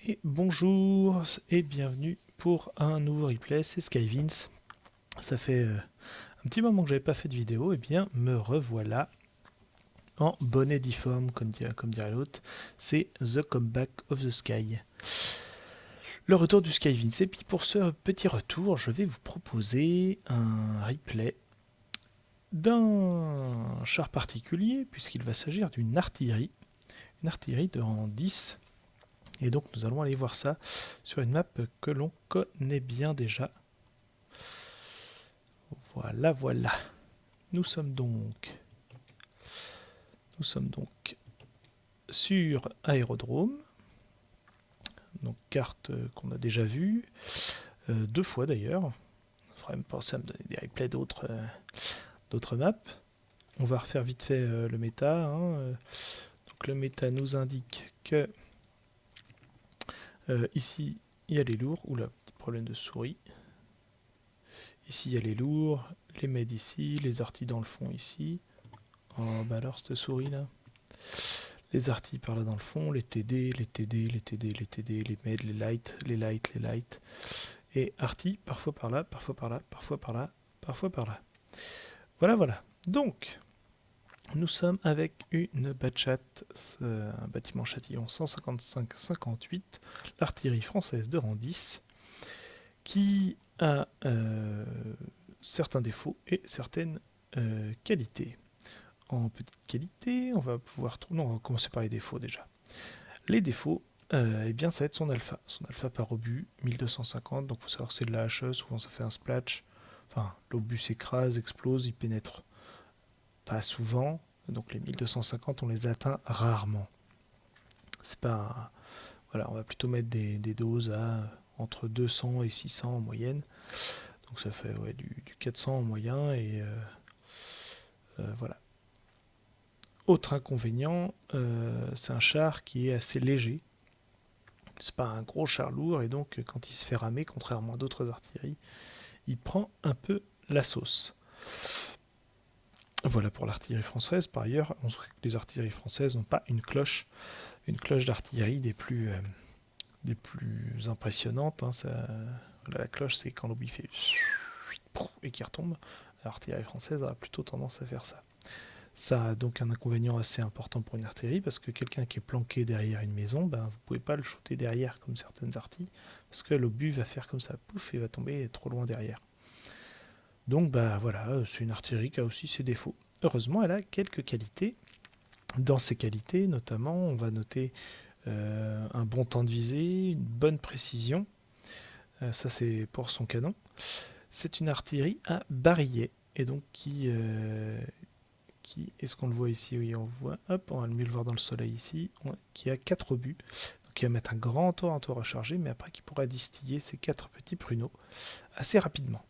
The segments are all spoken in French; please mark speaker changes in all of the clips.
Speaker 1: Et bonjour et bienvenue pour un nouveau replay, c'est Skyvince. Ça fait un petit moment que j'avais pas fait de vidéo, et bien me revoilà en bonne et due forme, comme dirait l'autre. C'est The Comeback of the Sky. Le retour du Skyvince. Et puis pour ce petit retour, je vais vous proposer un replay d'un char particulier, puisqu'il va s'agir d'une artillerie. Une artillerie de rang 10. Et donc nous allons aller voir ça sur une map que l'on connaît bien déjà. Voilà, voilà. Nous sommes donc sur Aérodrome. Donc carte qu'on a déjà vue, deux fois d'ailleurs. Il faudrait me penser à me donner des replays d'autres maps. On va refaire vite fait le méta. Donc le méta nous indique que ici il y a les lourds. Oula, petit problème de souris. Ici il y a les lourds, les meds ici, les artis dans le fond ici. Oh bah alors cette souris là. Les artis par là dans le fond, les TD, les TD, les TD, les TD, les meds, les lights, les lights, les lights. Et artis parfois par là, parfois par là, parfois par là, parfois par là. Voilà, voilà. Donc, nous sommes avec une Batchat, un bâtiment Châtillon 155-58, l'artillerie française de rang 10, qui a certains défauts et certaines qualités. En petite qualité, on va pouvoir... Non, on va commencer par les défauts déjà. Les défauts, eh bien ça va être son alpha. Son alpha par obus, 1250, donc il faut savoir que c'est de la HE, souvent ça fait un splash. Enfin, l'obus s'écrase, explose, il pénètre pas souvent, donc les 1250 on les atteint rarement. C'est pas... Voilà, on va plutôt mettre des doses à entre 200 et 600 en moyenne. Donc ça fait du 400 en moyen et voilà. Autre inconvénient, c'est un char qui est assez léger. C'est pas un gros char lourd et donc quand il se fait ramer, contrairement à d'autres artilleries, il prend un peu la sauce. Voilà pour l'artillerie française. Par ailleurs, on sait que les artilleries françaises n'ont pas une cloche d'artillerie des plus impressionnantes. La cloche, c'est quand l'obus fait et qui retombe. L'artillerie française a plutôt tendance à faire ça. Ça a donc un inconvénient assez important pour une artillerie parce que quelqu'un qui est planqué derrière une maison, vous ne pouvez pas le shooter derrière comme certaines artilles parce que l'obus va faire comme ça, pouf, et va tomber trop loin derrière. Donc voilà, c'est une artillerie qui a aussi ses défauts. Heureusement, elle a quelques qualités. Dans ces qualités, notamment, on va noter un bon temps de visée, une bonne précision. Ça, c'est pour son canon. C'est une artillerie à barillet et donc qui est-ce qu'on le voit ici? Oui, on le voit. Hop, on va mieux le voir dans le soleil ici. Qui a 4 obus. Donc il va mettre un grand tour en tour rechargé, mais après qui pourra distiller ces 4 petits pruneaux assez rapidement.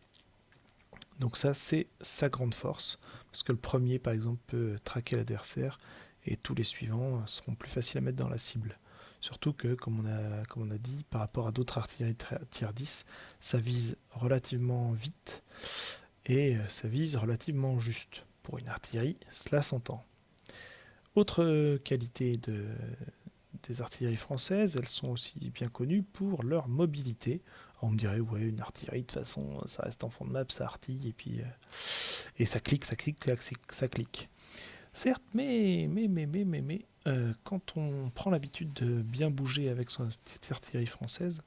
Speaker 1: Donc ça, c'est sa grande force. Parce que le premier, par exemple, peut traquer l'adversaire et tous les suivants seront plus faciles à mettre dans la cible. Surtout que, comme on a dit, par rapport à d'autres artilleries tier 10, ça vise relativement vite et ça vise relativement juste. Pour une artillerie, cela s'entend. Autre qualité des artilleries françaises, elles sont aussi bien connues pour leur mobilité. On me dirait, ouais, une artillerie, de toute façon, ça reste en fond de map, ça artille, et puis et ça clique, ça clique. Certes, mais quand on prend l'habitude de bien bouger avec son petite artillerie française,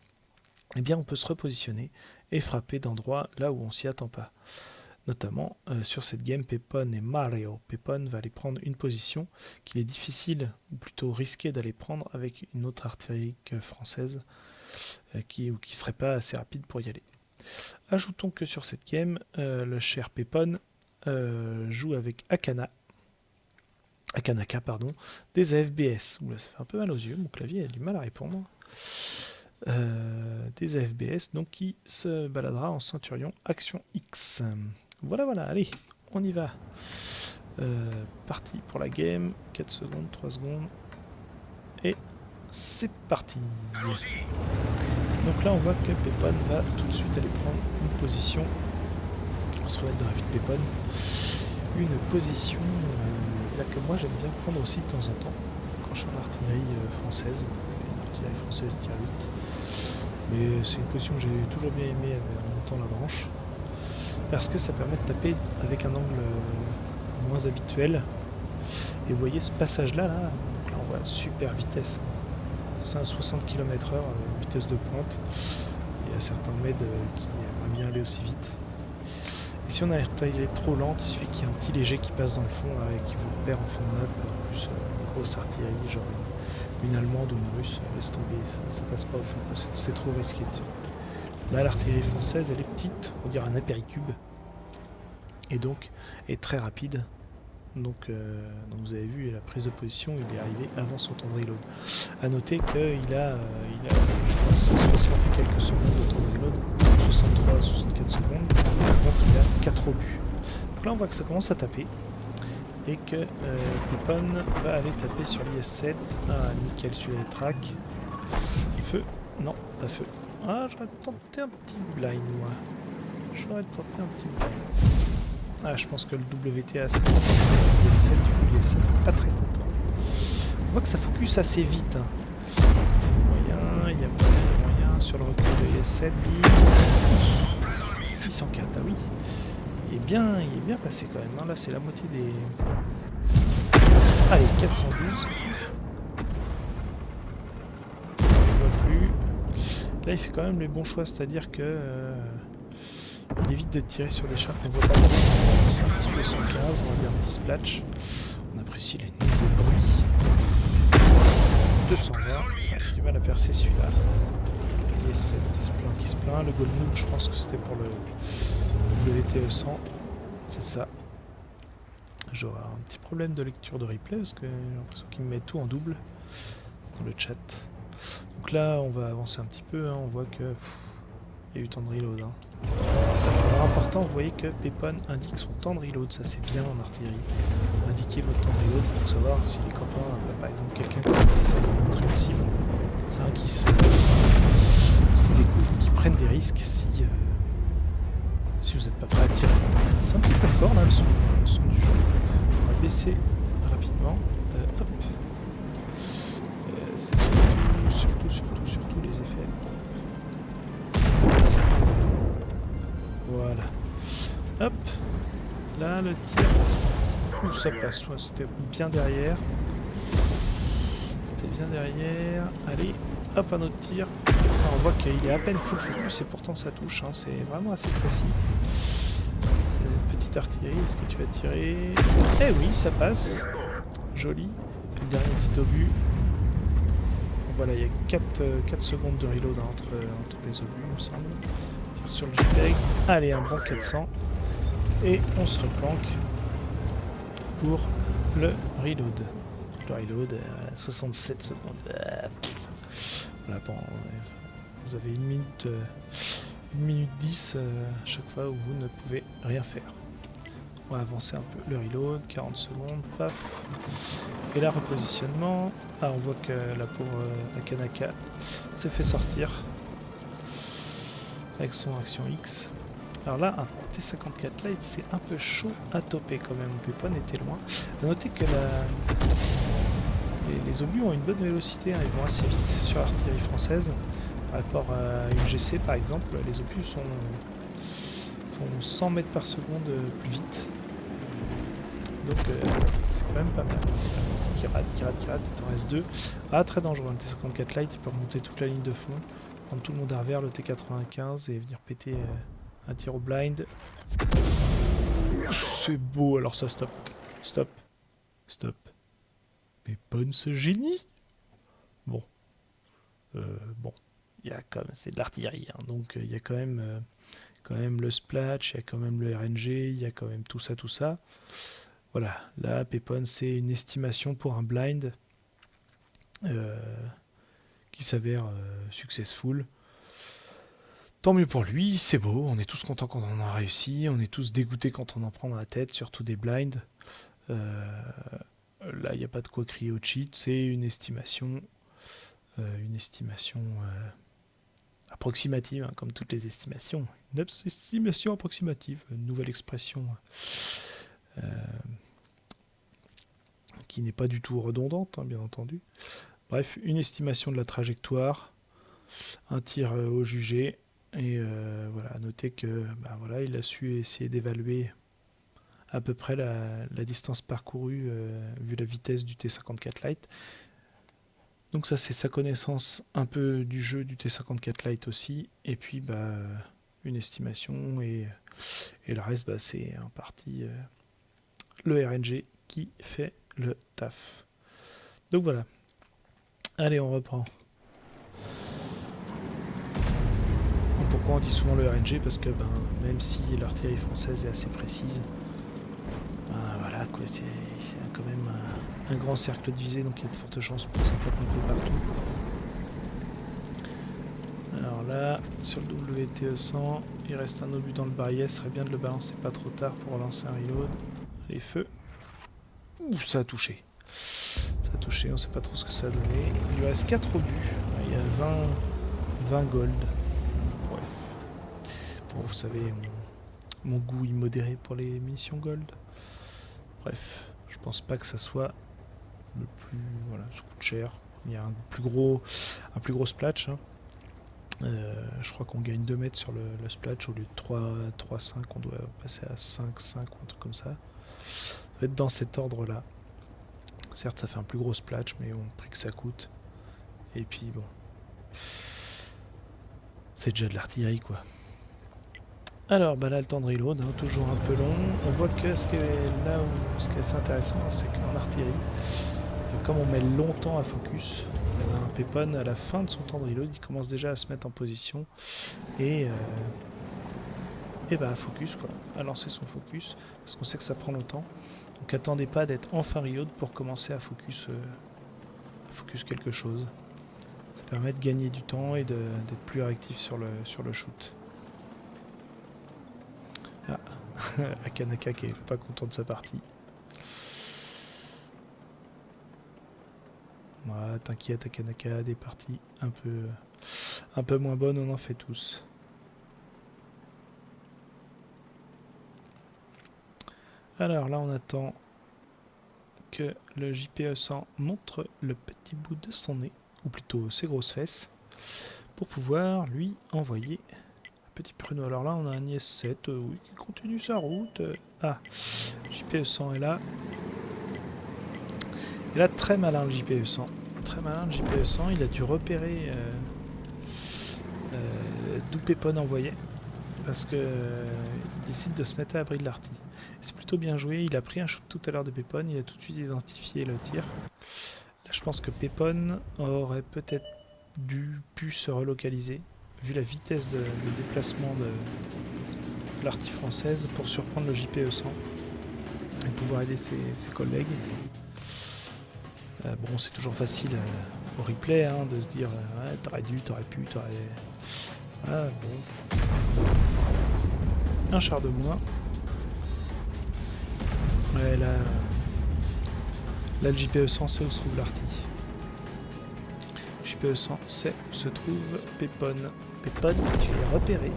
Speaker 1: eh bien, on peut se repositionner et frapper d'endroits là où on s'y attend pas. Notamment sur cette game, Pepone et Mario. Pepone va aller prendre une position qu'il est difficile, ou plutôt risqué d'aller prendre avec une autre artillerie française qui serait pas assez rapide pour y aller. Ajoutons que sur cette game, le cher Pepone joue avec Akanaka, des AFBS. Oula, ça fait un peu mal aux yeux, mon clavier a du mal à répondre. Des AFBS, donc qui se baladera en Centurion Action X. Voilà, allez, on y va. Parti pour la game. 4 secondes, 3 secondes. Et c'est parti. Donc là, on voit que Pepone va tout de suite aller prendre une position. On va se remettre dans la vie de Pepone. Une position que moi j'aime bien prendre aussi de temps en temps quand je suis en artillerie française. Une l'artillerie française tire vite. Mais c'est une position que j'ai toujours bien aimée en montant la branche. Parce que ça permet de taper avec un angle moins habituel. Et vous voyez ce passage-là, là, donc là on voit super vitesse. 60 km/h, vitesse de pointe. Il y a certains MED qui aimeraient bien aller aussi vite. Et si on a l'artillerie trop lente, il suffit qu'il y ait un petit léger qui passe dans le fond là, et qui vous repère en fond de map. En plus, une grosse artillerie, genre une allemande ou une russe, laisse tomber, ça passe pas au fond. C'est trop risqué, disons. Là, l'artillerie française, elle est petite, on dirait un apéricube. Et donc, est très rapide. Donc vous avez vu la prise de position, il est arrivé avant son temps de reload. A noter qu'il a, je crois, 60 et quelques secondes de temps de reload, 63-64 secondes. Par contre, il a 4 obus. Donc là, on voit que ça commence à taper et que Pepon va aller taper sur l'IS-7. Ah, nickel, celui-là est track. Feu, non, pas feu. Ah, j'aurais tenté un petit blind, moi. J'aurais tenté un petit blind. Ah, je pense que le WTA se met les 7, du coup les 7 n'est pas très content. On voit que ça focus assez vite. Hein. Il y a moyen sur le recul de l'IS-7. 604, ah oui. Il est bien passé quand même. Hein. Là, c'est la moitié des... Allez, 412. On ne voit plus. Là, il fait quand même les bons choix, c'est-à-dire que... il évite de tirer sur les chars qu'on voit pas beaucoup. Un petit 215, on va dire un petit splash. On apprécie les nouveaux bruits. 220, j'ai du mal à percer celui-là. Les 7 qui se plaint. Le Gold Noob, je pense que c'était pour le WTE 100. C'est ça. J'aurai un petit problème de lecture de replay parce que j'ai l'impression qu'il me met tout en double dans le chat. Donc là, on va avancer un petit peu. Hein. On voit que il y a eu temps de reload. Hein. Alors important, vous voyez que Pepon indique son temps de reload, ça c'est bien en artillerie. Indiquez votre temps de reload pour savoir si les copains, par exemple quelqu'un qui essaie de vous montrer une cible, c'est un qui se découvre, qui prennent des risques si vous n'êtes pas prêt à tirer. C'est un petit peu fort là le son du jeu. On va baisser rapidement. Hop. C'est surtout les effets. Voilà. Hop. Là, le tir. Ouh, ça passe. Ouais, c'était bien derrière. Allez. Hop, un autre tir. Ah, on voit qu'il est à peine full focus et pourtant ça touche. Hein. C'est vraiment assez précis. C'est une petite artillerie. Est-ce que tu vas tirer? Eh oui, ça passe. Joli. Le dernier petit obus. Voilà, il y a 4 secondes de reload entre les obus, il me semble. Tire sur le JPEG. Allez, un bon 400. Et on se replanque pour le reload. Le reload à 67 secondes. Voilà, bon, vous avez 1 minute 10 à chaque fois où vous ne pouvez rien faire. On va avancer un peu le reload, 40 secondes, paf. Et là, repositionnement. Ah, on voit que la pauvre Akanaka s'est fait sortir avec son action X. Alors là, un T-54 Light, c'est un peu chaud à toper quand même. Pepon était loin. Notez que les obus ont une bonne vélocité, hein. Ils vont assez vite sur l'artillerie française. Par rapport à une GC par exemple, les obus font 100 mètres par seconde plus vite. Donc c'est quand même pas mal. Qui rate, il t'en reste 2. Ah, très dangereux, le T-54 Light, il peut remonter toute la ligne de fond, prendre tout le monde à revers, le T-95 et venir péter un tir au blind. C'est beau, alors ça stop. Stop. Pepon ce génie. Bon. Il y a quand même, c'est de l'artillerie, hein, donc il y a quand même le splash, il y a quand même le RNG, il y a quand même tout ça. Voilà, là, Pepon, c'est une estimation pour un blind qui s'avère successful. Tant mieux pour lui, c'est beau, on est tous contents quand on en a réussi, on est tous dégoûtés quand on en prend dans la tête, surtout des blinds. Là, il n'y a pas de quoi crier au cheat, c'est une estimation approximative, hein, comme toutes les estimations. Une estimation approximative, une nouvelle expression qui n'est pas du tout redondante, hein, bien entendu. Bref, une estimation de la trajectoire, un tir au jugé, et voilà, notez que voilà, il a su essayer d'évaluer à peu près la distance parcourue vu la vitesse du T54 Lite. Donc ça c'est sa connaissance un peu du jeu du T54 Lite aussi, et puis une estimation, et le reste c'est en partie le RNG qui fait le taf. Donc voilà. Allez, on reprend. Pourquoi on dit souvent le RNG? Parce que même si l'artillerie française est assez précise, voilà quoi, c'est quand même un grand cercle de visée, donc il y a de fortes chances pour que ça tape un peu partout. Alors là, sur le WTE100, il reste un obus dans le barillet, ce serait bien de le balancer pas trop tard pour relancer un reload. Les feux. Ouh, ça a touché. Ça a touché, on sait pas trop ce que ça a donné. Il lui reste 4 obus, il y a 20 gold. Bref. Bon, vous savez, mon goût immodéré pour les munitions gold. Bref, je pense pas que ça soit le plus... Voilà, ça coûte cher. Il y a un plus gros splatch. Hein. Je crois qu'on gagne 2 mètres sur le splatch au lieu de 3,5, on doit passer à 5,5 ou un truc comme ça. Ça va être dans cet ordre-là. Certes, ça fait un plus gros splatch, mais au prix que ça coûte. Et puis bon, c'est déjà de l'artillerie quoi. Alors là, le temps de reload, hein, toujours un peu long. On voit que ce qui est assez intéressant, c'est qu'en artillerie, comme on met longtemps à focus, un Pépon à la fin de son temps de reload, il commence déjà à se mettre en position et focus quoi, à lancer son focus, parce qu'on sait que ça prend longtemps. Donc attendez pas d'être en fin reload pour commencer à focus quelque chose. Ça permet de gagner du temps et d'être plus réactif sur le shoot. Ah, Akanaka qui est pas content de sa partie. Ouais, t'inquiète Akanaka, des parties un peu moins bonnes, on en fait tous. Alors là on attend que le JPE-100 montre le petit bout de son nez, ou plutôt ses grosses fesses, pour pouvoir lui envoyer un petit pruneau. Alors là on a un IS-7 oui, qui continue sa route. JPE-100 est là. Et là très malin le JPE-100. Très malin le JPE-100, il a dû repérer d'où Pépon envoyait, parce que il décide de se mettre à l'abri de l'artille. C'est plutôt bien joué, il a pris un shoot tout à l'heure de Pépon, il a tout de suite identifié le tir. Là je pense que Pépon aurait peut-être pu se relocaliser, vu la vitesse de déplacement de l'artille française, pour surprendre le JPE-100 et pouvoir aider ses collègues. Bon, c'est toujours facile au replay hein, de se dire ouais, t'aurais dû, t'aurais pu, t'aurais... Ah, bon. Un char de moins. Ouais, là le JPE-100 c'est où se trouve l'artille. JPE-100 c'est où se trouve Pépon. Pépon, tu es repéré.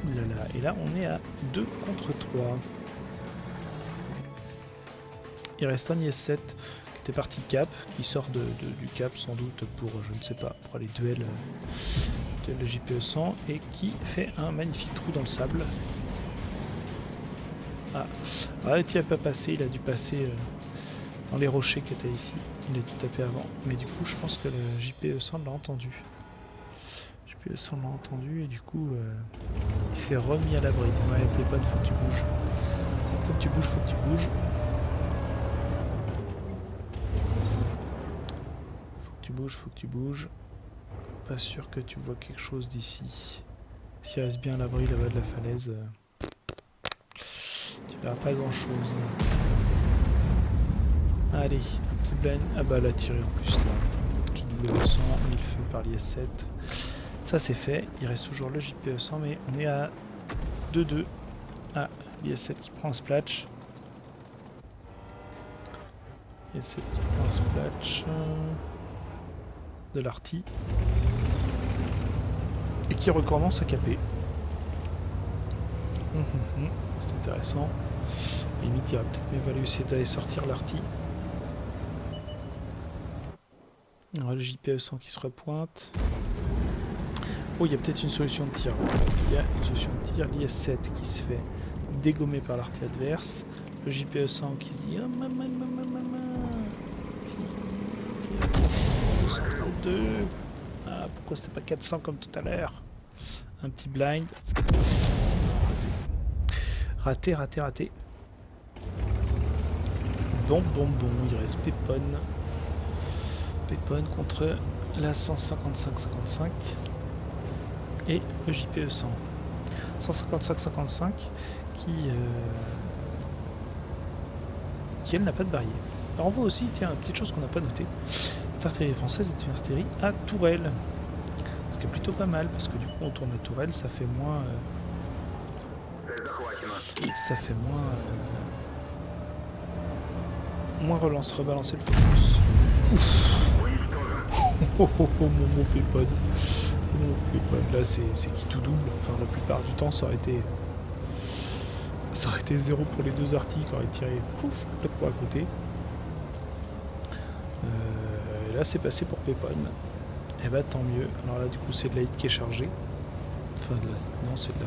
Speaker 1: Oulala, et là on est à 2 contre 3. Il reste un IS-7 qui était parti cap, qui sort du cap sans doute pour, je ne sais pas, pour aller duel le JPE-100 et qui fait un magnifique trou dans le sable. Ah, le tir n'a pas passé, il a dû passer dans les rochers qui étaient ici. Il a dû taper avant, mais du coup je pense que le JPE-100 l'a entendu. Le JPE-100 l'a entendu et du coup il s'est remis à l'abri. Ouais, Pépon, faut que tu bouges. Faut que tu bouges, faut que tu bouges. Faut que tu bouges. Pas sûr que tu vois quelque chose d'ici. S'il reste bien à l'abri là-bas de la falaise, tu verras pas grand chose. Allez, un petit blind. Ah bah elle a tiré en plus là. JPE-100, 1000 feux par l'IS-7. Ça c'est fait. Il reste toujours le JPE-100, mais on est à 2-2. Ah, l'IS-7 qui prend un splash. l'IS-7 qui prend un splash. De l'artille et qui recommence à caper. C'est intéressant. Limite, il va peut-être mieux valu essayer d'aller sortir l'artille. Alors, le JPE-100 qui se repointe. Oh, il y a peut-être une solution de tir. Il y a une solution de tir. L'IS-7 qui se fait dégommer par l'artillerie adverse. Le JPE-100 qui se dit oh, maman, maman, maman. 232. Ah, pourquoi c'était pas 400 comme tout à l'heure? Un petit blind. Raté. Raté. Bon. Il reste Pépon. Pépon contre la 155-55 et le JPE 100. 155-55 qui elle n'a pas de barrière. Alors on voit aussi, tiens, une petite chose qu'on n'a pas notée. Cette artillerie française est une artillerie à tourelle. Ce qui est plutôt pas mal, parce que du coup on tourne la tourelle, ça fait moins... moins rebalancer le focus. Mon Pépon. Là c'est qui tout double. Enfin la plupart du temps ça aurait été 0 pour les deux artis qui auraient tiré pouf complètement à côté. Là c'est passé pour Pépon. Et bah tant mieux. Alors là du coup c'est de la hit qui est chargée. Enfin non c'est de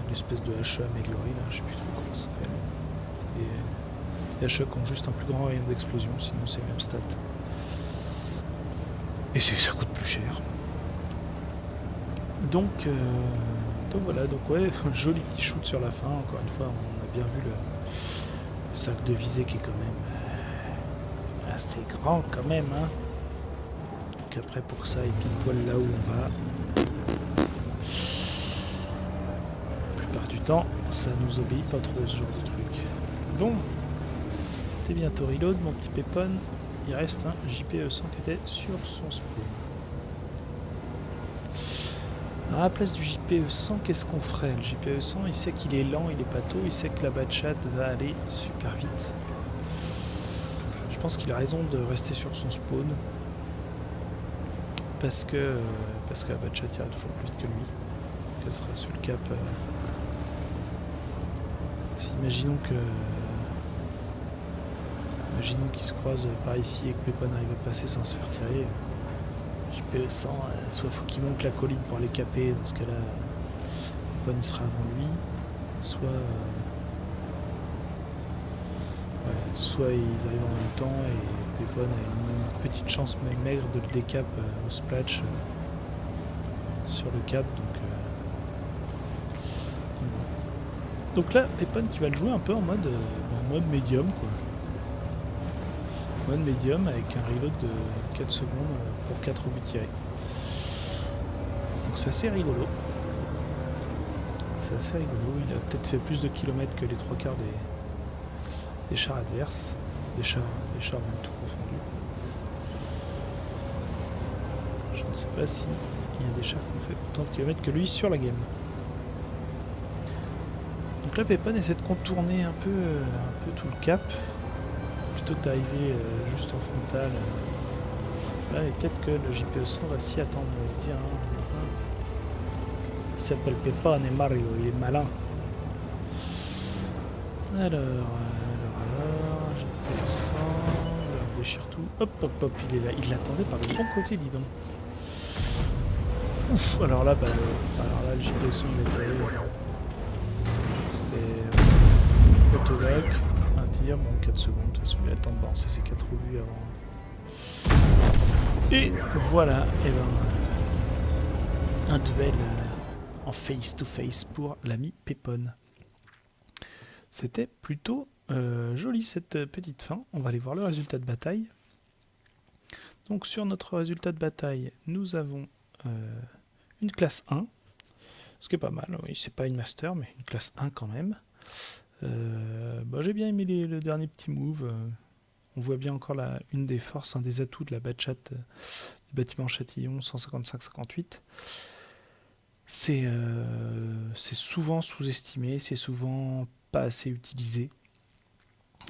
Speaker 1: l'espèce de HE amélioré là, je sais plus trop comment ça s'appelle. C'est des HE qui ont juste un plus grand rayon d'explosion, sinon c'est le même stat. Et ça coûte plus cher. Donc voilà, donc ouais, joli petit shoot sur la fin, encore une fois, on a bien vu le cercle de visée qui est quand même assez grand quand même, hein. Donc après pour que ça aille pile poil là où on va, la plupart du temps, ça nous obéit pas trop ce genre de truc. Bon, t'es bientôt reload mon petit Pépon, il reste un JPE-100 qui était sur son spawn. À la place du JPE-100, qu'est-ce qu'on ferait? Le JPE-100, il sait qu'il est lent, il est pâteau, il sait que la Batchat va aller super vite. Je pense qu'il a raison de rester sur son spawn. Parce que la Batchat ira toujours plus vite que lui. Elle sera sur le cap. Imaginons qu'il se croise par ici et que Pépon arrive à passer sans se faire tirer. JPE-100, soit faut qu'il monte la colline pour les caper, dans ce cas-là, Pépon sera avant lui, soit ils arrivent en même temps et Pépon a une petite chance maigre de le décap au splash sur le cap. Donc là, Pépon qui va le jouer un peu en mode médium, quoi. Mode médium avec un reload de 4 secondes pour 4 obus tirés. Donc c'est assez rigolo. Il a peut-être fait plus de kilomètres que les 3 quarts des chars adverses. Des chars même tout confondus. Je ne sais pas si il y a des chars qui ont fait autant de kilomètres que lui sur la game. Donc là, Pépon essaie de contourner un peu tout le cap. Plutôt que d'arriver juste en frontal. Là, et peut-être que le JPE-100 va s'y attendre. Il va se dire, il s'appelle Pépon et Mario, il est malin. Alors, JPE-100, on déchire tout. Hop, il est là. Il l'attendait par le bon côté, dis donc. Ouf, alors là, le JPE-100, il a tiré. C'était autolock. Un tir, bon 4 secondes, de toute façon il a le temps de balancer ses 4 obus avant. Et voilà, et un duel en face to face pour l'ami Pépon. C'était plutôt joli cette petite fin. On va aller voir le résultat de bataille. Donc sur notre résultat de bataille, nous avons une classe 1, ce qui est pas mal, oui, c'est pas une master, mais une classe 1 quand même. J'ai bien aimé le dernier petit move. On voit bien encore une des forces, un des atouts de la Batchat du bâtiment Châtillon 155-58. C'est souvent sous-estimé, c'est souvent pas assez utilisé.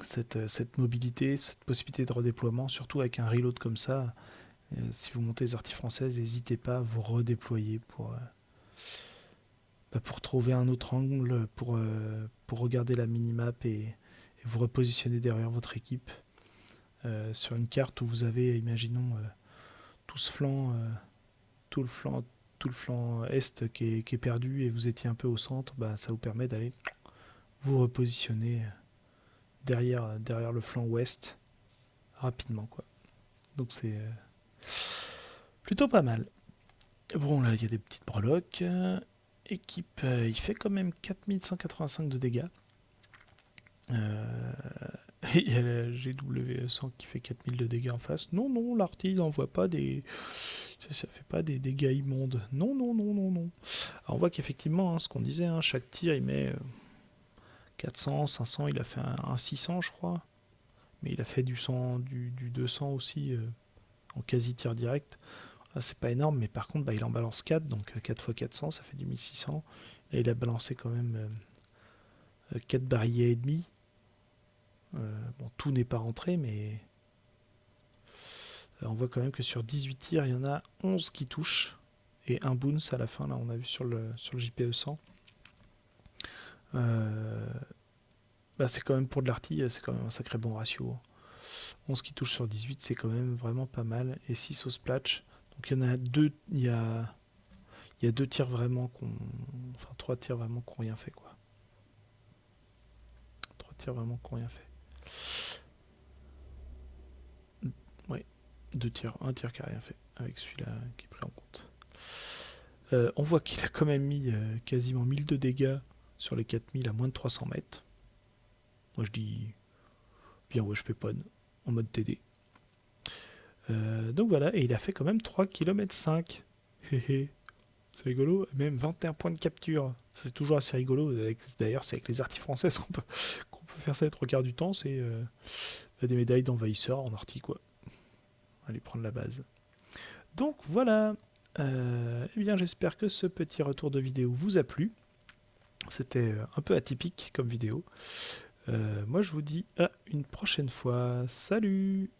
Speaker 1: Cette mobilité, cette possibilité de redéploiement, surtout avec un reload comme ça. Si vous montez les arties françaises, n'hésitez pas à vous redéployer pour trouver un autre angle, pour regarder la minimap et vous repositionner derrière votre équipe. sur une carte où vous avez, imaginons, tout ce flanc, tout le flanc, tout le flanc est qui est perdu et vous étiez un peu au centre, bah, ça vous permet d'aller vous repositionner derrière le flanc ouest rapidement, quoi. Donc c'est plutôt pas mal. Bon, là, il y a des petites breloques. Équipe, il fait quand même 4185 de dégâts. Et il y a la GW100 qui fait 4000 de dégâts en face. Non, non, l'artille n'envoie pas des... Ça fait pas des dégâts immondes. Non, non, non, non, non. Alors on voit qu'effectivement, hein, ce qu'on disait, hein, chaque tir, il met 400, 500, il a fait un 600, je crois. Mais il a fait du 100, du 200 aussi, en quasi-tir direct. Ah, c'est pas énorme, mais par contre, bah, il en balance 4, donc 4 x 400, ça fait du 1600. Et il a balancé quand même 4 barillet et demi. Bon, tout n'est pas rentré, mais on voit quand même que sur 18 tirs, il y en a 11 qui touchent. Et un bounce à la fin, là, on a vu sur le JPE 100. Bah, c'est quand même pour de l'artille, c'est quand même un sacré bon ratio. 11 qui touchent sur 18, c'est quand même vraiment pas mal. Et 6 au splatch. Donc il y en a deux, il y a 2 tirs vraiment enfin 3 tirs vraiment qui n'ont rien fait, quoi. 3 tirs vraiment qui n'ont rien fait. Ouais, 2 tirs, un tir qui n'a rien fait, avec celui-là qui est pris en compte. On voit qu'il a quand même mis quasiment 1000 de dégâts sur les 4000 à moins de 300 mètres. Moi je dis bien ouais, je fais pas en mode TD. Donc voilà, et il a fait quand même 3 km 5. C'est rigolo, même 21 points de capture. C'est toujours assez rigolo. D'ailleurs, c'est avec les arties françaises qu'on peut faire ça les 3 quarts du temps. C'est des médailles d'envahisseurs en artie, quoi. Allez prendre la base. Donc voilà. Eh bien, j'espère que ce petit retour de vidéo vous a plu. C'était un peu atypique comme vidéo. Moi, je vous dis à une prochaine fois. Salut!